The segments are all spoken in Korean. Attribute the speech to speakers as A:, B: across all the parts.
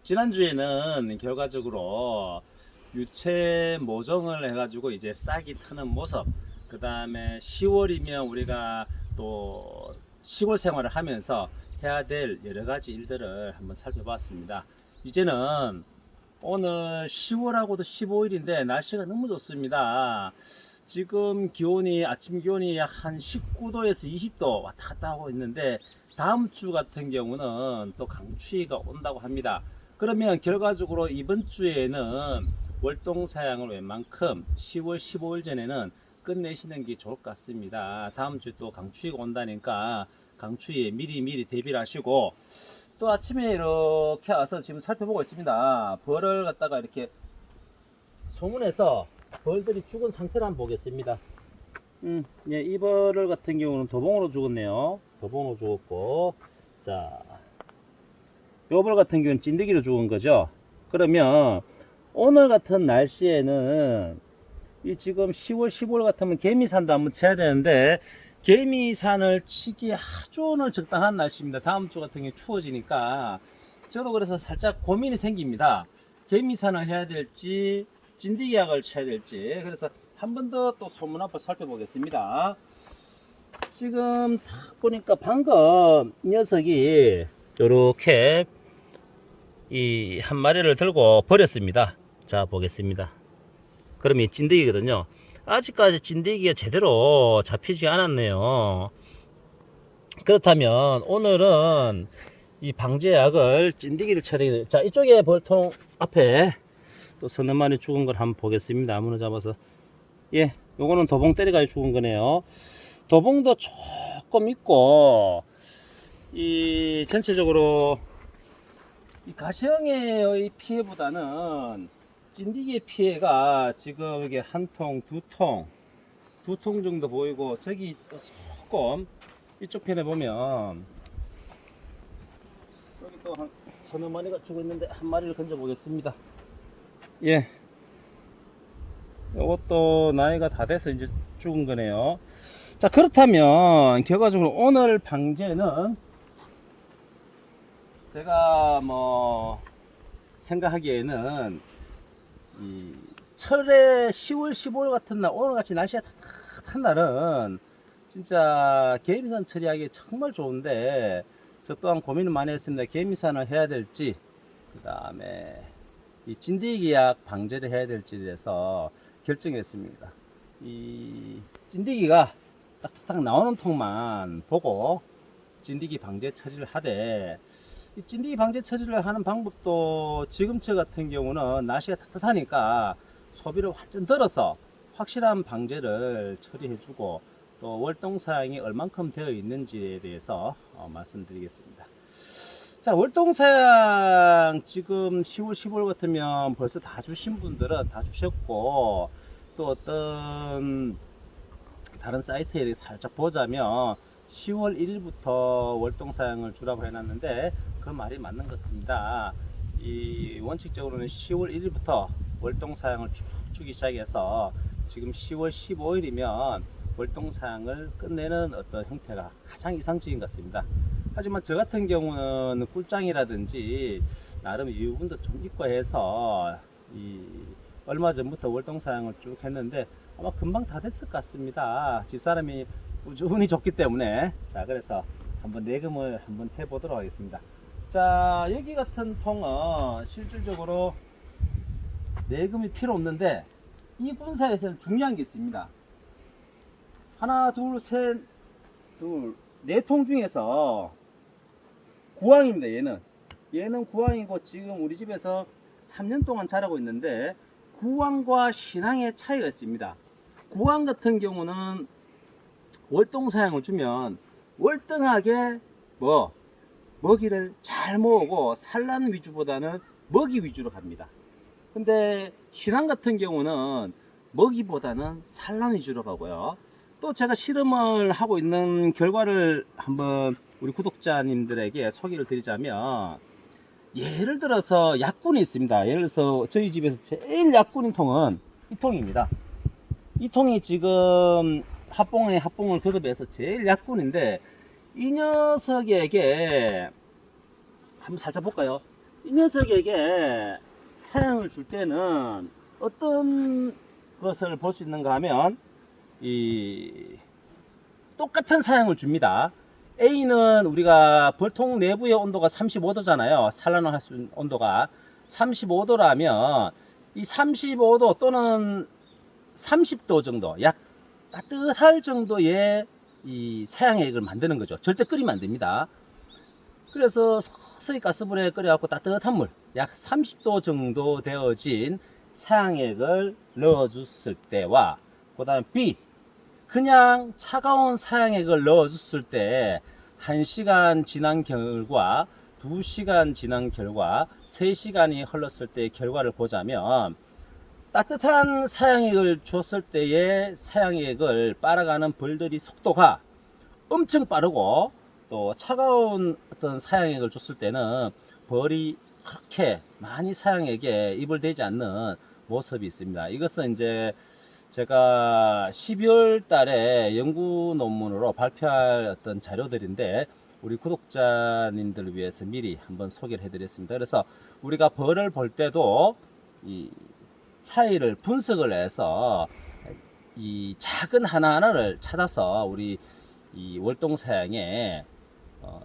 A: 지난주에는 결과적으로 유체 모종을 해가지고 이제 싹이 트는 모습, 그 다음에 10월이면 우리가 또 시골 생활을 하면서 해야 될 여러 가지 일들을 한번 살펴봤습니다. 이제는 오늘 10월하고도 15일인데 날씨가 너무 좋습니다. 지금 기온이 아침 기온이 한 19도에서 20도 왔다 갔다 하고 있는데 다음 주 같은 경우는 또 강추위가 온다고 합니다. 그러면 결과적으로 이번 주에는 월동 사양을 웬만큼 10월 15일 전에는 끝내시는 게 좋을 것 같습니다. 다음 주에 또 강추위가 온다니까 강추위에 미리 대비를 하시고, 또 아침에 이렇게 와서 지금 살펴보고 있습니다. 벌을 갖다가 이렇게 소문에서 벌들이 죽은 상태를 한번 보겠습니다. 예, 이 벌을 같은 경우는 도봉으로 죽었네요. 도봉으로 죽었고, 자, 요 벌 같은 경우는 찐득이로 죽은 거죠. 그러면 오늘 같은 날씨에는 이 지금 10월 15일 같으면 개미산도 한번 쳐야 되는데 개미산을 치기 아주 오늘 적당한 날씨입니다. 다음 주 같은 경우 추워지니까 저도 그래서 살짝 고민이 생깁니다. 개미산을 해야 될지 찐득이 약을 쳐야 될지. 그래서 한 번 더 또 소문 앞을 살펴보겠습니다. 지금 딱 보니까 방금 이 녀석이 요렇게 이 한 마리를 들고 버렸습니다. 자, 보겠습니다. 그럼 이 찐득이거든요. 아직까지 찐득이가 제대로 잡히지 않았네요. 그렇다면 오늘은 이 방제약을 찐득이를 처리해. 자, 이쪽에 벌통 앞에 또 서너 마리 죽은 걸 한번 보겠습니다. 아무나 잡아서. 예, 요거는 도봉 때려가지고 죽은 거네요. 도봉도 조금 있고, 이 전체적으로 이 가시형의 피해보다는 찐디기의 피해가 지금 이게 한 통, 두 통 정도 보이고, 저기 또 조금 이쪽 편에 보면 여기 또 한 서너 마리가 죽어 있는데 한 마리를 건져 보겠습니다. 예, 이것도 나이가 다 돼서 이제 죽은 거네요. 자, 그렇다면 결과적으로 오늘 방제는 제가 뭐 생각하기에는 이 철에 10월 15일 같은 날, 오늘같이 날씨가 따뜻한 날은 진짜 개미산 처리하기 정말 좋은데, 저 또한 고민을 많이 했습니다. 개미산을 해야 될지, 그 다음에 이 찐디기약 방제를 해야 될지에 대해서 결정했습니다. 이 찐디기가 딱딱 나오는 통만 보고 찐디기 방제 처리를 하되, 이 찐디기 방제 처리를 하는 방법도 지금처 같은 경우는 날씨가 따뜻하니까 소비를 완전 덜어서 확실한 방제를 처리해주고, 또 월동사양이 얼만큼 되어 있는지에 대해서 말씀드리겠습니다. 자, 월동사양 지금 10월 15일 같으면 벌써 다 주신 분들은 다 주셨고, 또 어떤 다른 사이트에 살짝 보자면 10월 1일부터 월동사양을 주라고 해놨는데 그 말이 맞는 것 같습니다. 이 원칙적으로는 10월 1일부터 월동사양을 쭉 주기 시작해서 지금 10월 15일이면 월동사양을 끝내는 어떤 형태가 가장 이상적인 것 같습니다. 하지만 저 같은 경우는 꿀장이라든지 나름 유분도 좀 있고 해서 얼마 전부터 월동사양을 쭉 했는데 아마 금방 다 됐을 것 같습니다. 집사람이 꾸준히 줬기 때문에. 자, 그래서 한번 내금을 한번 해보도록 하겠습니다. 자, 여기 같은 통은 실질적으로 내금이 필요 없는데 이 분사에서는 중요한 게 있습니다. 하나, 둘, 셋, 네 통 중에서 구황입니다. 얘는 구황이고 지금 우리 집에서 3년 동안 자라고 있는데 구황과 신황의 차이가 있습니다. 구황 같은 경우는 월동사양을 주면 월등하게 먹이를 잘 모으고 산란 위주보다는 먹이 위주로 갑니다. 근데 신앙 같은 경우는 먹이보다는 산란 위주로 가고요. 또 제가 실험을 하고 있는 결과를 한번 우리 구독자님들에게 소개를 드리자면, 예를 들어서 약분이 있습니다. 예를 들어서 저희 집에서 제일 약분인 통은 이 통입니다. 이 통이 지금 합봉을 거듭해서 제일 약분인데, 이 녀석에게 한번 살짝 볼까요? 이 녀석에게 사양을 줄 때는 어떤 것을 볼 수 있는가 하면, 이 똑같은 사양을 줍니다. A는 우리가 벌통 내부의 온도가 35도잖아요. 산란을 할 수 있는 온도가 35도라면 이 35도 또는 30도 정도, 약 따뜻할 정도의 이 사양액을 만드는 거죠. 절대 끓이면 안 됩니다. 그래서 서서히 가스불에 끓여갖고 따뜻한 물, 약 30도 정도 되어진 사양액을 넣어줬을 때와, 그 다음 B, 그냥 차가운 사양액을 넣어줬을 때 1시간 지난 결과, 2시간 지난 결과, 3시간이 흘렀을 때의 결과를 보자면, 따뜻한 사양액을 줬을 때의 사양액을 빨아가는 벌들이 속도가 엄청 빠르고, 또 차가운 어떤 사양액을 줬을 때는 벌이 그렇게 많이 사양액에 입을 대지 않는 모습이 있습니다. 이것은 이제 제가 12월 달에 연구 논문으로 발표할 어떤 자료들인데, 우리 구독자님들을 위해서 미리 한번 소개를 해드렸습니다. 그래서 우리가 벌을 볼 때도 이 차이를 분석을 해서 이 작은 하나하나를 찾아서 우리 이 월동 사양에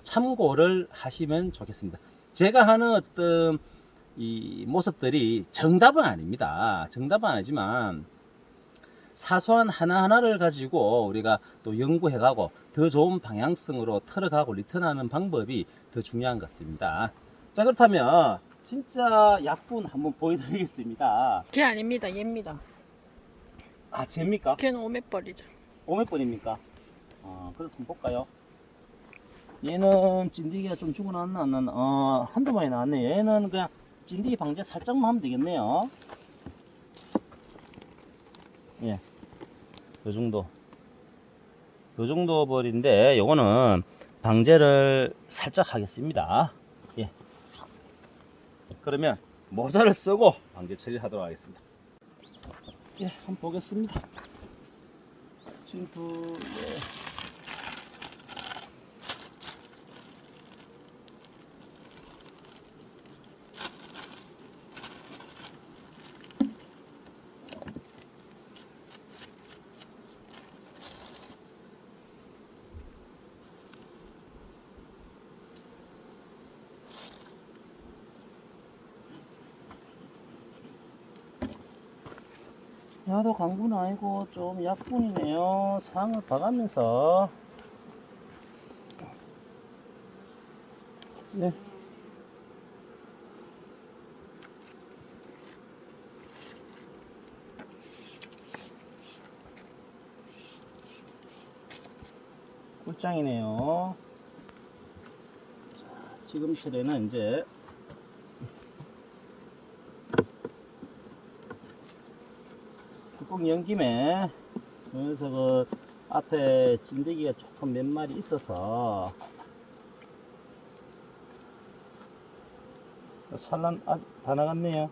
A: 참고를 하시면 좋겠습니다. 제가 하는 어떤 이 모습들이 정답은 아닙니다. 정답은 아니지만 사소한 하나하나를 가지고 우리가 또 연구해가고 더 좋은 방향성으로 틀어가고 리턴하는 방법이 더 중요한 것 같습니다. 자, 그렇다면 진짜 약분 한번 보여드리겠습니다.
B: 걔 아닙니다. 얘입니다.
A: 아, 쟤입니까?
B: 걔는 오met벌이죠.
A: 500번입니까? 그래도 한번 볼까요? 얘는 찐디기가 좀 죽어났나 안 났나? 한두 마리 나왔네. 얘는 그냥 찐디기 방제 살짝만 하면 되겠네요. 예, 요 정도 벌인데, 요거는 방제를 살짝 하겠습니다. 예, 그러면 모자를 쓰고 방제 처리하도록 하겠습니다. 예, 한번 보겠습니다. 진프, 예. 야도 강분은 아니고 좀 약분이네요. 상을 봐가면서. 네. 꿀짱이네요. 자, 지금 차례는 이제 뚜껑 연 김에, 여기서 그 앞에 진드기가 조금 몇 마리 있어서 산란 다 나갔네요.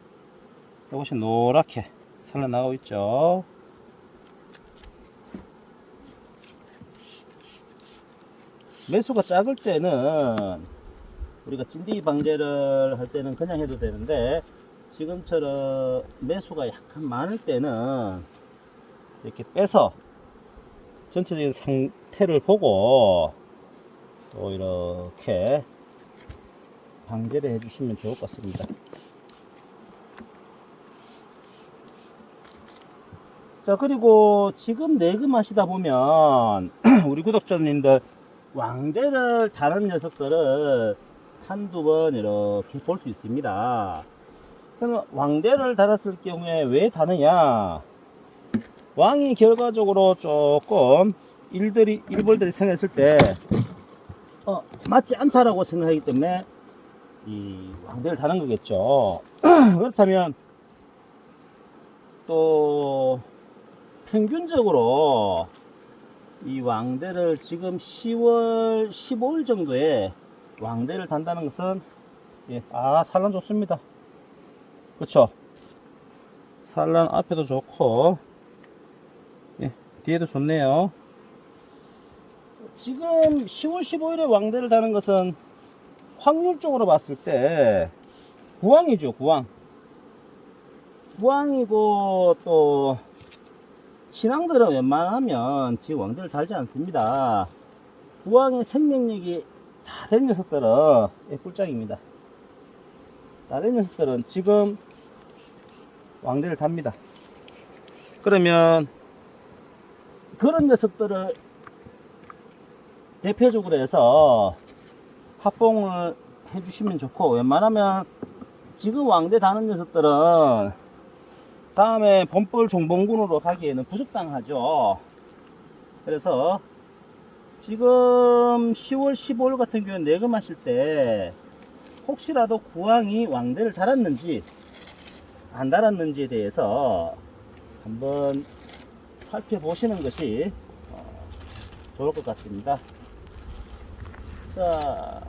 A: 이것이 노랗게 산란 나가고 있죠. 매수가 작을 때는 우리가 찐디기 방제를 할 때는 그냥 해도 되는데, 지금처럼 매수가 약간 많을 때는 이렇게 빼서 전체적인 상태를 보고 또 이렇게 방제를 해주시면 좋을 것 같습니다. 자, 그리고 지금 내금하시다 보면 우리 구독자님들 왕대를 다른 녀석들을 한두 번 이렇게 볼 수 있습니다. 그러면 왕대를 달았을 경우에 왜 다느냐? 왕이 결과적으로 조금 일벌들이 생겼을 때 맞지 않다라고 생각하기 때문에 이 왕대를 다는 거겠죠. 그렇다면 또 평균적으로 이 왕대를 지금 10월 15일 정도에 왕대를 단다는 것은 예, 산란 좋습니다. 그렇죠? 산란 앞에도 좋고 예, 뒤에도 좋네요. 지금 10월 15일에 왕대를 다는 것은 확률적으로 봤을 때 구왕이죠. 구왕이고 또 신앙들은 웬만하면 지금 왕대를 달지 않습니다. 구왕의 생명력이 다 된 녀석들은 꿀짱입니다. 다 된 녀석들은 지금 왕대를 답니다. 그러면 그런 녀석들을 대표적으로 해서 합봉을 해주시면 좋고, 웬만하면 지금 왕대 다는 녀석들은 다음에 범벌 종봉군으로 가기에는 부적당하죠. 그래서 지금 10월 15일 같은 경우는 내금하실 때 혹시라도 구왕이 왕대를 달았는지 안 달았는지에 대해서 한번 살펴보시는 것이 좋을 것 같습니다. 자,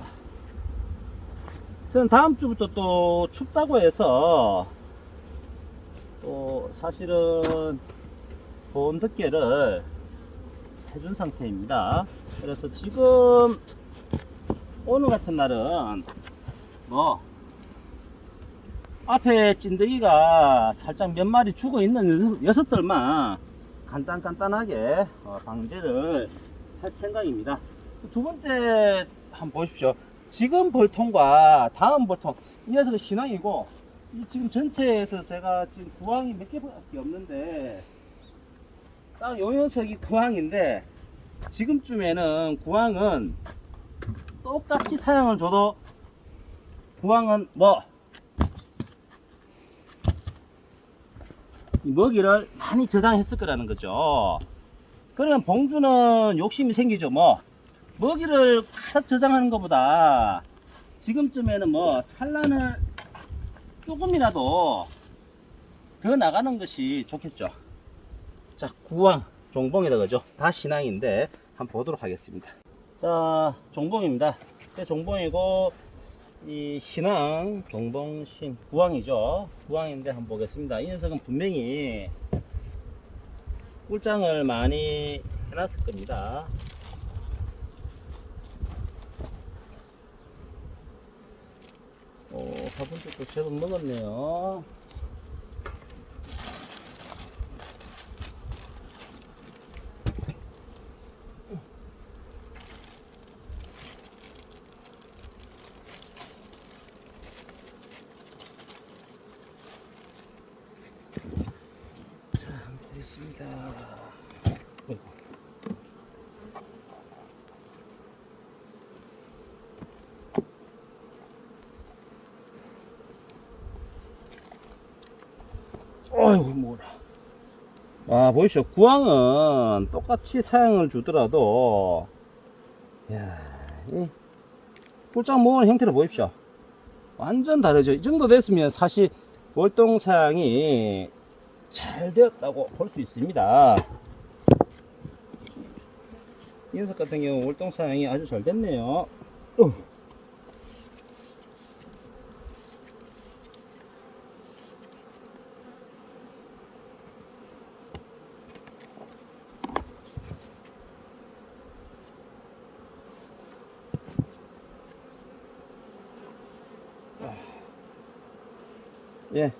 A: 저는 다음 주부터 또 춥다고 해서 또 사실은 보온 덮개를 해준 상태입니다. 그래서 지금 오늘 같은 날은 뭐 앞에 찐득이가 살짝 몇 마리 죽어 있는 녀석들만 간단하게 방제를 할 생각입니다. 두 번째 한번 보십시오. 지금 벌통과 다음 벌통, 이 녀석은 신앙이고, 이 지금 전체에서 제가 지금 구황이 몇 개밖에 없는데 딱 요 녀석이 구황인데, 지금쯤에는 구황은 똑같이 사양을 줘도 구황은 이 먹이를 많이 저장했을 거라는 거죠. 그러면 봉주는 욕심이 생기죠. 먹이를 가득 저장하는 것보다 지금쯤에는 산란을 조금이라도 더 나가는 것이 좋겠죠. 자, 구황 종봉이다 그죠? 다 신앙인데 한번 보도록 하겠습니다. 자, 종봉입니다. 종봉이고 이 신앙 종봉신 구황이죠. 구황인데 한번 보겠습니다. 이 녀석은 분명히 꿀장을 많이 해놨을 겁니다. 화분도 제법 먹었네요. 자, 한번 보겠습니다. 어이구, 뭐라. 보이시죠? 구황은 똑같이 사양을 주더라도, 야, 이 꿀장 먹은 형태를 보십시오. 완전 다르죠. 이 정도 됐으면 사실 월동 사양이 잘 되었다고 볼 수 있습니다. 이 녀석 같은 경우 월동 사양이 아주 잘 됐네요. 예.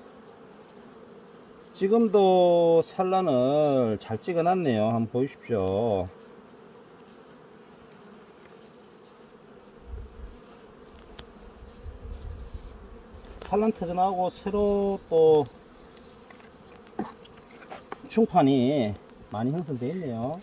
A: 지금도 산란을 잘 찍어 놨네요. 한번 보십시오. 산란 터져나오고 새로 또 충판이 많이 형성되어 있네요.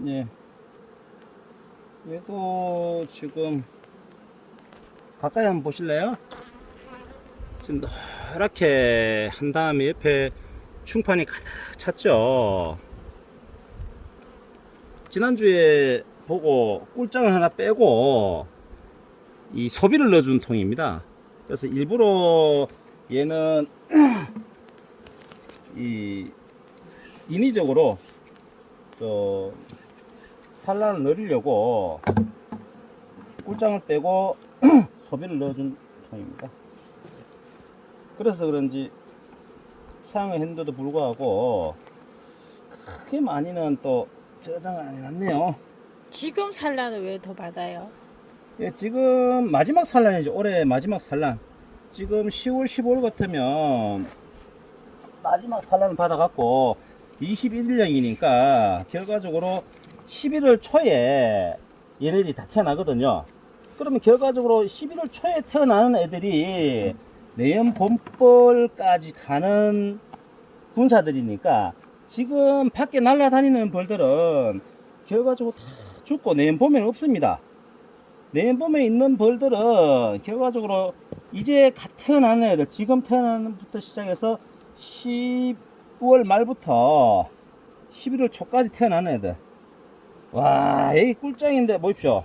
A: 예. 얘도 지금 가까이 한번 보실래요? 지금 노랗게 한 다음에 옆에 충판이 가득 찼죠. 지난주에 보고 꿀장을 하나 빼고 이 소비를 넣어준 통입니다. 그래서 일부러 얘는 이 인위적으로 산란을 늘리려고 꿀장을 빼고 소비를 넣어준 통입니다. 그래서 그런지 사용을 했는데도 불구하고 크게 많이는 또 저장을 안 해놨네요.
B: 지금 산란을 왜 더 받아요?
A: 예, 지금 마지막 산란이죠. 올해 마지막 산란. 지금 10월 15일 같으면 마지막 산란을 받아갖고 21일령이니까 결과적으로 11월 초에 얘네들이 다 태어나거든요. 그러면 결과적으로 11월 초에 태어나는 애들이 내년 봄벌까지 가는 군사들이니까 지금 밖에 날아다니는 벌들은 결과적으로 다 죽고 내년 봄에는 없습니다. 내년 봄에 있는 벌들은 결과적으로 이제 갓 태어나는 애들, 지금 태어나는 부터 시작해서 10월 말부터 11월 초까지 태어나는 애들. 와, 여기 꿀장인데 보십시오.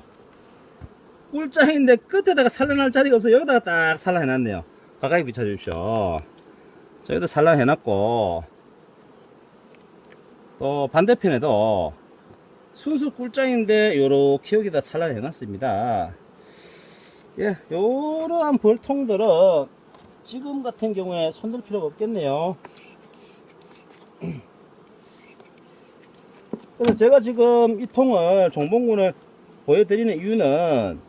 A: 꿀장인데 끝에다가 산란할 자리가 없어. 여기다가 딱 산란해놨네요. 가까이 비춰주십시오. 자, 여기다 산란해놨고, 또 반대편에도 순수 꿀장인데 요렇게 여기다 산란해놨습니다. 예, 요러한 벌통들은 지금 같은 경우에 손댈 필요가 없겠네요. 그래서 제가 지금 이 통을 종봉군을 보여드리는 이유는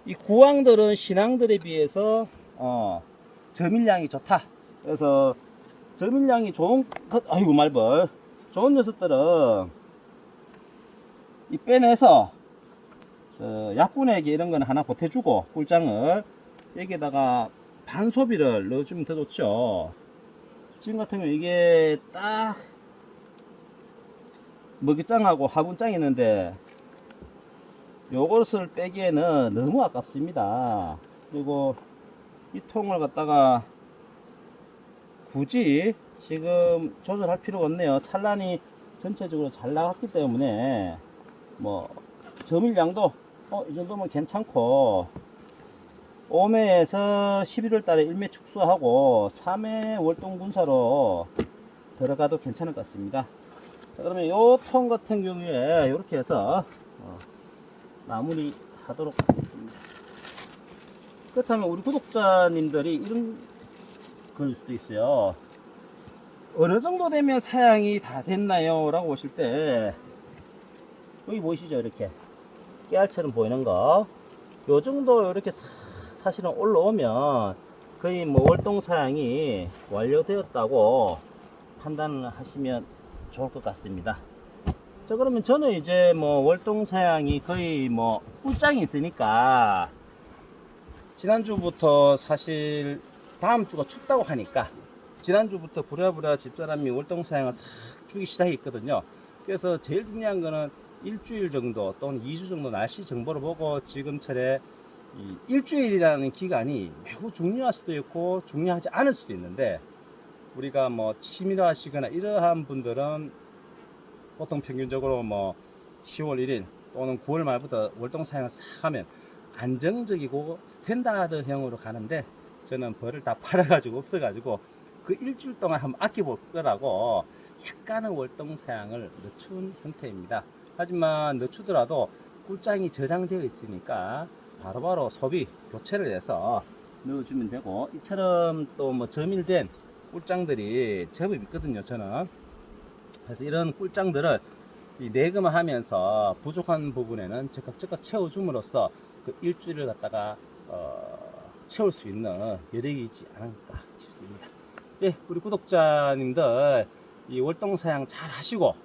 A: 이 구황들은 신앙들에 비해서 점일량이 좋다. 그래서 점일량이 좋은 아이고 말벌 좋은 녀석들은 이 빼내서 약분액에 이런 거는 하나 보태주고 꿀장을 여기에다가 반소비를 넣어주면 더 좋죠. 지금 같은 경우 이게 딱 먹이장하고 화분장이 있는데 요것을 빼기에는 너무 아깝습니다. 그리고 이 통을 갖다가 굳이 지금 조절할 필요가 없네요. 산란이 전체적으로 잘 나갔기 때문에 뭐 점일량도 이 정도면 괜찮고 5매에서 11월 달에 1매 축소하고 3매 월동 분사로 들어가도 괜찮을 것 같습니다. 자, 그러면 요 통 같은 경우에 이렇게 해서 마무리 하도록 하겠습니다. 그렇다면 우리 구독자님들이 이런 그럴 수도 있어요. 어느 정도 되면 사양이 다 됐나요? 라고 보실 때 여기 보이시죠? 이렇게 깨알처럼 보이는 거 요 정도 이렇게 사실은 올라오면 거의 뭐 월동 사양이 완료되었다고 판단을 하시면 좋을 것 같습니다. 자, 그러면 저는 이제 뭐 월동 사양이 거의 뭐 꿀장이 있으니까 지난주부터 사실 다음 주가 춥다고 하니까 지난주부터 부랴부랴 집사람이 월동 사양을 싹 주기 시작했거든요. 그래서 제일 중요한 거는 일주일 정도 또는 2주 정도 날씨 정보를 보고 지금철에 이 일주일이라는 기간이 매우 중요할 수도 있고 중요하지 않을 수도 있는데 우리가 뭐 취미로 하시거나 이러한 분들은 보통 평균적으로 뭐 10월 1일 또는 9월 말부터 월동 사양을 싹 하면 안정적이고 스탠다드형으로 가는데 저는 벌을 다 팔아가지고 없어가지고 그 일주일 동안 한번 아껴볼 거라고 약간의 월동 사양을 늦춘 형태입니다. 하지만 늦추더라도 꿀장이 저장되어 있으니까 바로바로 소비 교체를 해서 넣어주면 되고 이처럼 또 뭐 점일된 꿀장들이 제법 있거든요. 저는 그래서 이런 꿀장들을 내금을 하면서 부족한 부분에는 적극 채워줌으로써 그 일주일을 갖다가 채울 수 있는 여력이지 않을까 싶습니다. 예, 우리 구독자님들 이 월동 사양 잘 하시고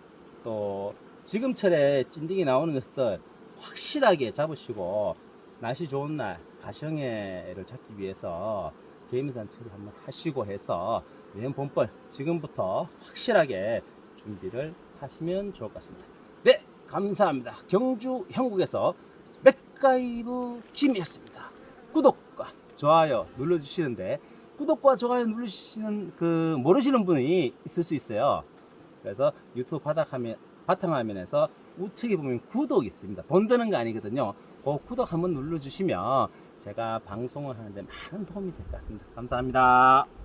A: 또 지금철에 찐딩이 나오는 것들 확실하게 잡으시고 날씨 좋은 날 가성애를 잡기 위해서 개미산 처리 한번 하시고 해서 내년 봄벌 지금부터 확실하게 준비를 하시면 좋을 것 같습니다. 네, 감사합니다. 경주 형국에서 맥가이브 김이었습니다. 구독과 좋아요 눌러주시는데, 구독과 좋아요 누르시는 그 모르시는 분이 있을 수 있어요. 그래서 유튜브 바탕화면에서 우측에 보면 구독이 있습니다. 돈 드는 거 아니거든요. 그 구독 한번 눌러주시면 제가 방송을 하는데 많은 도움이 될 것 같습니다. 감사합니다.